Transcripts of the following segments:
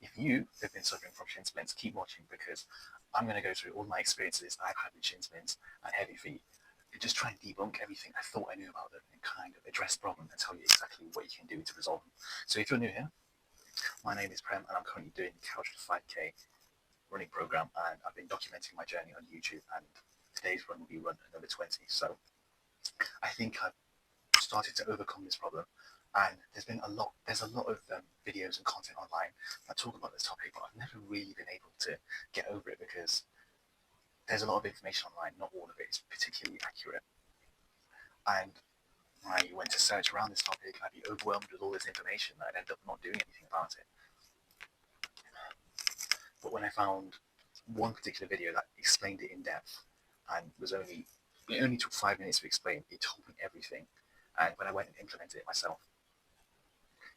If you have been suffering from shin splints, keep watching, because I'm going to go through all my experiences I've had with shin splints and heavy feet, and just try and debunk everything I thought I knew about them and kind of address the problem and tell you exactly what you can do to resolve them. So if you're new here, my name is Prem and I'm currently doing the Couch to 5K running program, and I've been documenting my journey on YouTube, and today's run will be run at number 20. So I think I've started to overcome this problem, and there's a lot of videos and content online that talk about this topic, but I've never really been able to get over it because there's a lot of information online, not all of it is particularly accurate. And when I went to search around this topic, I'd be overwhelmed with all this information that I'd end up not doing anything about it. But when I found one particular video that explained it in depth, and it only took 5 minutes to explain, it told me everything. And when I went and implemented it myself,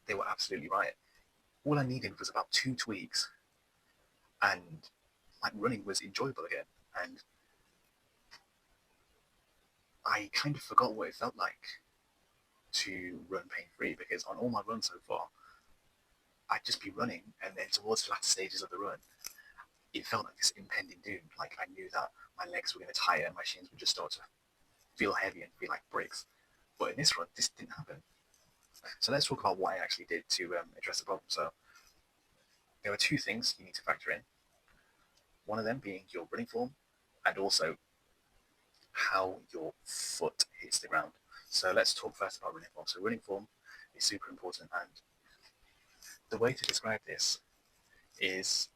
they were absolutely right. All I needed was about 2 tweaks, and like running was enjoyable again. And I kind of forgot what it felt like to run pain-free, because on all my runs so far, I'd just be running, and then towards the latter stages of the run, it felt like this impending doom. Like I knew that my legs were going to tire and my shins would just start to feel heavy and feel like bricks. But in this run, this didn't happen. So let's talk about what I actually did to address the problem. So there are 2 things you need to factor in. One of them being your running form, and also how your foot hits the ground. So let's talk first about running form. So running form is super important, and the way to describe this is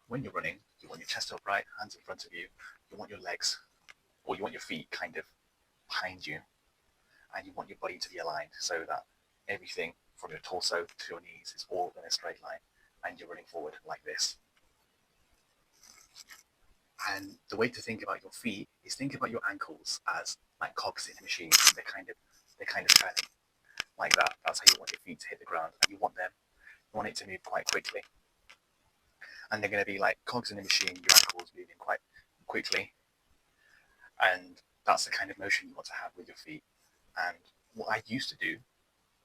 when you're running, you want your chest upright, hands in front of you, you want your legs, or you want your feet kind of behind you, and you want your body to be aligned so that everything from your torso to your knees is all in a straight line, and you're running forward like this. And the way to think about your feet is think about your ankles as like cogs in a machine. They're kind of turning like that. That's how you want your feet to hit the ground, and you want it to move quite quickly. And they're going to be like cogs in a machine, your ankles moving quite quickly, and that's the kind of motion you want to have with your feet. And what I used to do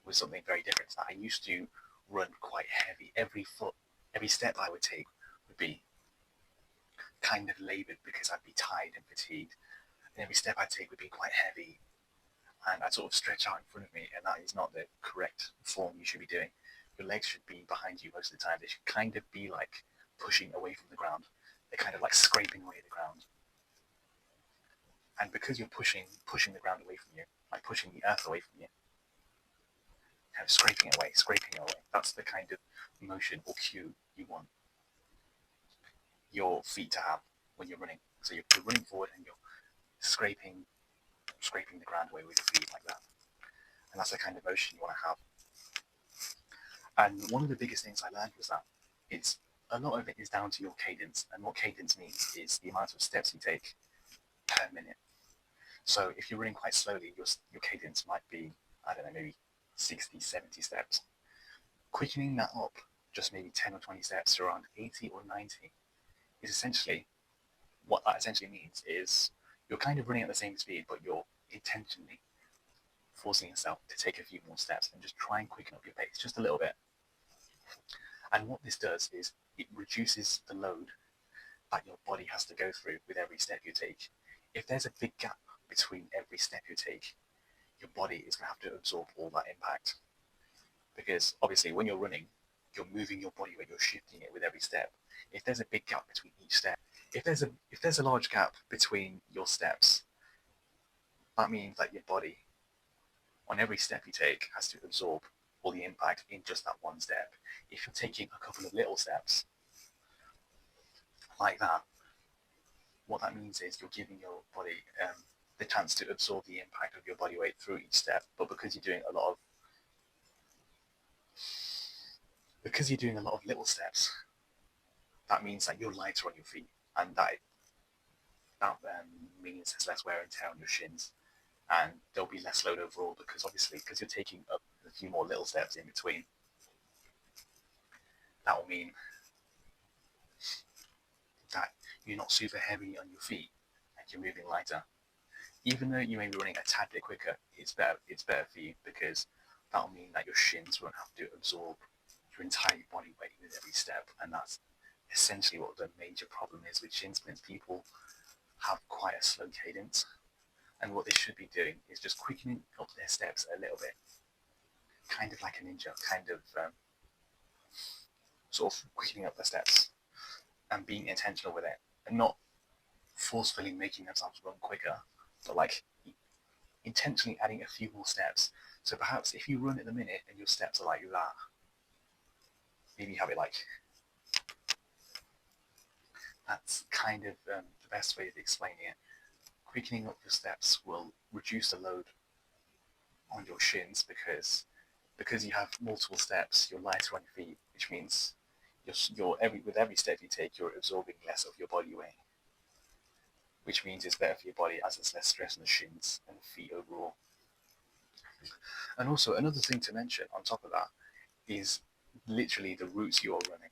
was something very different. I used to run quite heavy. Every step I would take would be kind of laboured because I'd be tired and fatigued. And every step I'd take would be quite heavy, and I'd sort of stretch out in front of me, and that is not the correct form you should be doing. Your legs should be behind you most of the time. They should kind of be like pushing away from the ground. They're kind of like scraping away at the ground. And because you're pushing the ground away from you, like pushing the earth away from you, kind of scraping it away, that's the kind of motion or cue you want your feet to have when you're running. So you're running forward and you're scraping the ground away with your feet like that. And that's the kind of motion you want to have. And one of the biggest things I learned was that a lot of it is down to your cadence. And what cadence means is the amount of steps you take per minute. So if you're running quite slowly, your cadence might be, I don't know, maybe 60, 70 steps. Quickening that up just maybe 10 or 20 steps to around 80 or 90 is essentially, what that essentially means is you're kind of running at the same speed, but you're intentionally forcing yourself to take a few more steps and just try and quicken up your pace just a little bit. And what this does is it reduces the load that your body has to go through with every step you take. If there's a big gap between every step you take, your body is going to have to absorb all that impact. Because obviously when you're running, you're moving your body weight, you're shifting it with every step. If there's a big gap between each step, if there's a large gap between your steps, that means that your body, on every step you take, has to absorb all the impact in just that one step. If you're taking a couple of little steps like that, what that means is you're giving your body the chance to absorb the impact of your body weight through each step. But because you're doing a lot of little steps, that means that you're lighter on your feet, and that means there's less wear and tear on your shins, and there'll be less load overall, because you're taking a few more little steps in between. That will mean that you're not super heavy on your feet and you're moving lighter. Even though you may be running a tad bit quicker, it's better for you, because that'll mean that your shins won't have to absorb your entire body weight with every step, and that's essentially what the major problem is with shin splints. People have quite a slow cadence, and what they should be doing is just quickening up their steps a little bit, kind of like a ninja, kind of sort of quickening up their steps and being intentional with it, and not forcefully making themselves run quicker, but like intentionally adding a few more steps. So perhaps if you run at the minute and your steps are like that, maybe have it like, that's kind of the best way of explaining it. Quickening up your steps will reduce the load on your shins because you have multiple steps, you're lighter on your feet, which means with every step you take, you're absorbing less of your body weight, which means it's better for your body as there's less stress on the shins and the feet overall. And also another thing to mention on top of that is literally the routes you're running.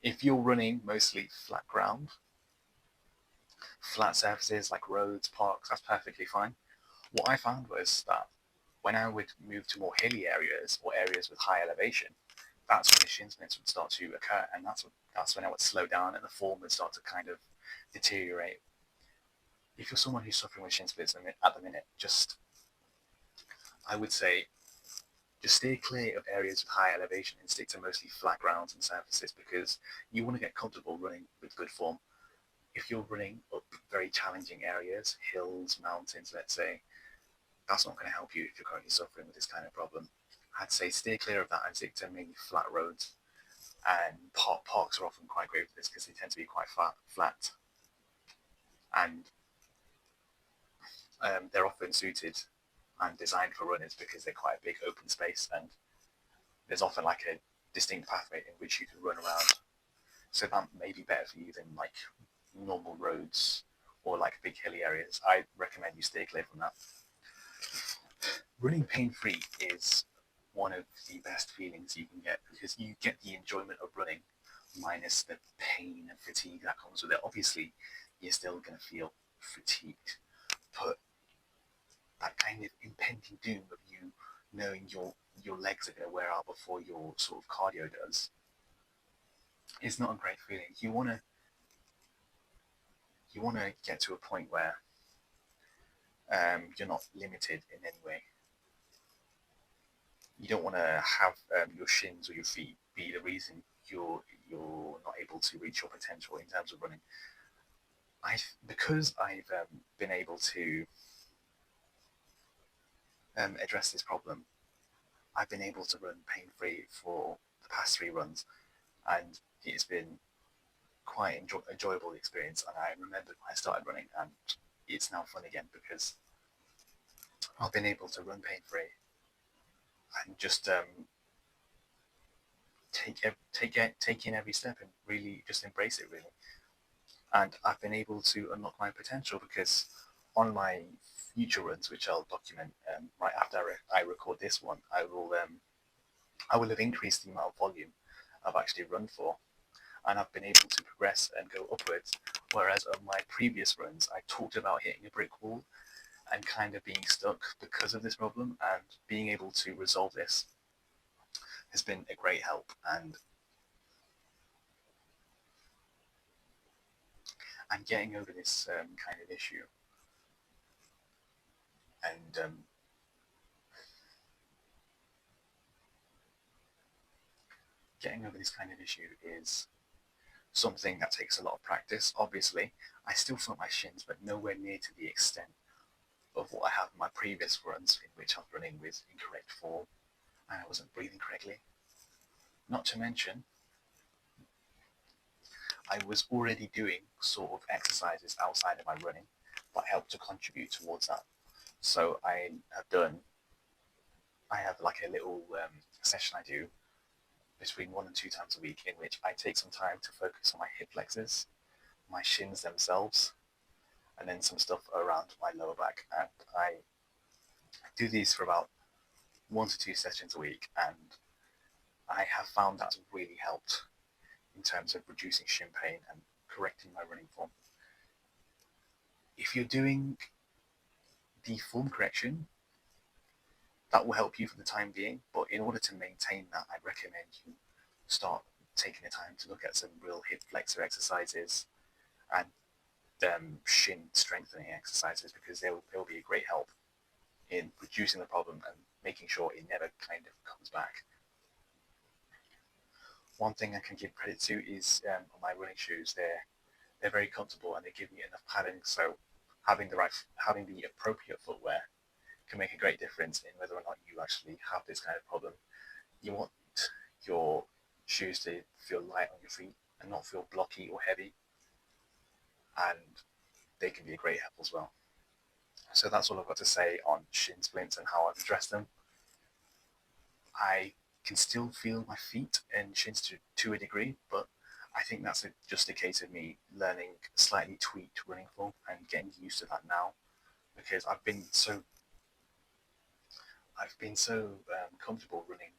If you're running mostly flat ground, flat surfaces like roads, parks, that's perfectly fine. What I found was that when I would move to more hilly areas or areas with high elevation, that's when the shin splints would start to occur, and that's when I would slow down and the form would start to kind of deteriorate. If you're someone who's suffering with shin splints at the minute, I would say just stay clear of areas with high elevation and stick to mostly flat grounds and surfaces, because you want to get comfortable running with good form. If you're running up very challenging areas, hills, mountains, let's say, that's not going to help you if you're currently suffering with this kind of problem. I'd say stay clear of that and stick to mainly flat roads. And parks are often quite great for this because they tend to be quite flat. And they're often suited and designed for runners because they're quite a big open space, and there's often like a distinct pathway in which you can run around. So that may be better for you than like normal roads or like big hilly areas. I recommend you stay clear from that. Running pain-free is one of the best feelings you can get, because you get the enjoyment of running minus the pain and fatigue that comes with it. Obviously, you're still going to feel fatigued, but that kind of impending doom of you knowing your legs are going to wear out before your sort of cardio does is not a great feeling. You want to get to a point where you're not limited in any way. You don't want to have your shins or your feet be the reason you're not able to reach your potential in terms of running. Because I've been able to address this problem, I've been able to run pain-free for the past 3 runs, and it's been quite enjoyable experience. And I remembered when I started running, and it's now fun again because I've been able to run pain-free and just take in every step and really just embrace it, really. And I've been able to unlock my potential because on my future runs, which I'll document right after I record this one, I will have increased the amount of volume I've actually run for, and I've been able to progress and go upwards. Whereas on my previous runs, I talked about hitting a brick wall and kind of being stuck because of this problem, and being able to resolve this has been a great help. And getting over this kind of issue and getting over this kind of issue is something that takes a lot of practice. Obviously, I still felt my shins, but nowhere near to the extent of what I have in my previous runs, in which I was running with incorrect form and I wasn't breathing correctly. Not to mention, I was already doing sort of exercises outside of my running that helped to contribute towards that. So I have like a little session I do between 1 and 2 times a week, in which I take some time to focus on my hip flexors, my shins themselves, and then some stuff around my lower back. And I do these for about 1 to 2 sessions a week, and I have found that's really helped in terms of reducing shin pain and correcting my running form. If you're doing the form correction, that will help you for the time being, but in order to maintain that, I'd recommend you start taking the time to look at some real hip flexor exercises and shin strengthening exercises, because they'll be a great help in reducing the problem and making sure it never kind of comes back. One thing I can give credit to is on my running shoes, they're very comfortable and they give me enough padding, so having the appropriate footwear can make a great difference in whether or not you actually have this kind of problem. You want your shoes to feel light on your feet and not feel blocky or heavy, and they can be a great help as well. So that's all I've got to say on shin splints and how I've addressed them. I can still feel my feet and shins to a degree, but I think that's just a case of me learning a slightly tweaked running form and getting used to that now, because I've been so comfortable running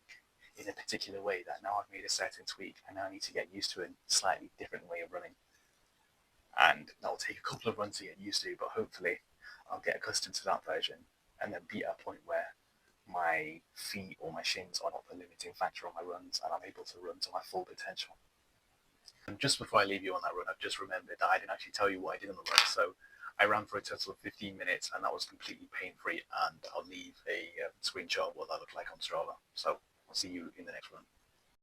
in a particular way that now I've made a certain tweak and now I need to get used to a slightly different way of running. And that'll take a couple of runs to get used to, but hopefully I'll get accustomed to that version and then be at a point where my feet or my shins are not the limiting factor on my runs and I'm able to run to my full potential. And just before I leave you on that run, I've just remembered that I didn't actually tell you what I did on the run. So I ran for a total of 15 minutes and that was completely pain-free, and I'll leave a screenshot of what that looked like on Strava. So I'll see you in the next run.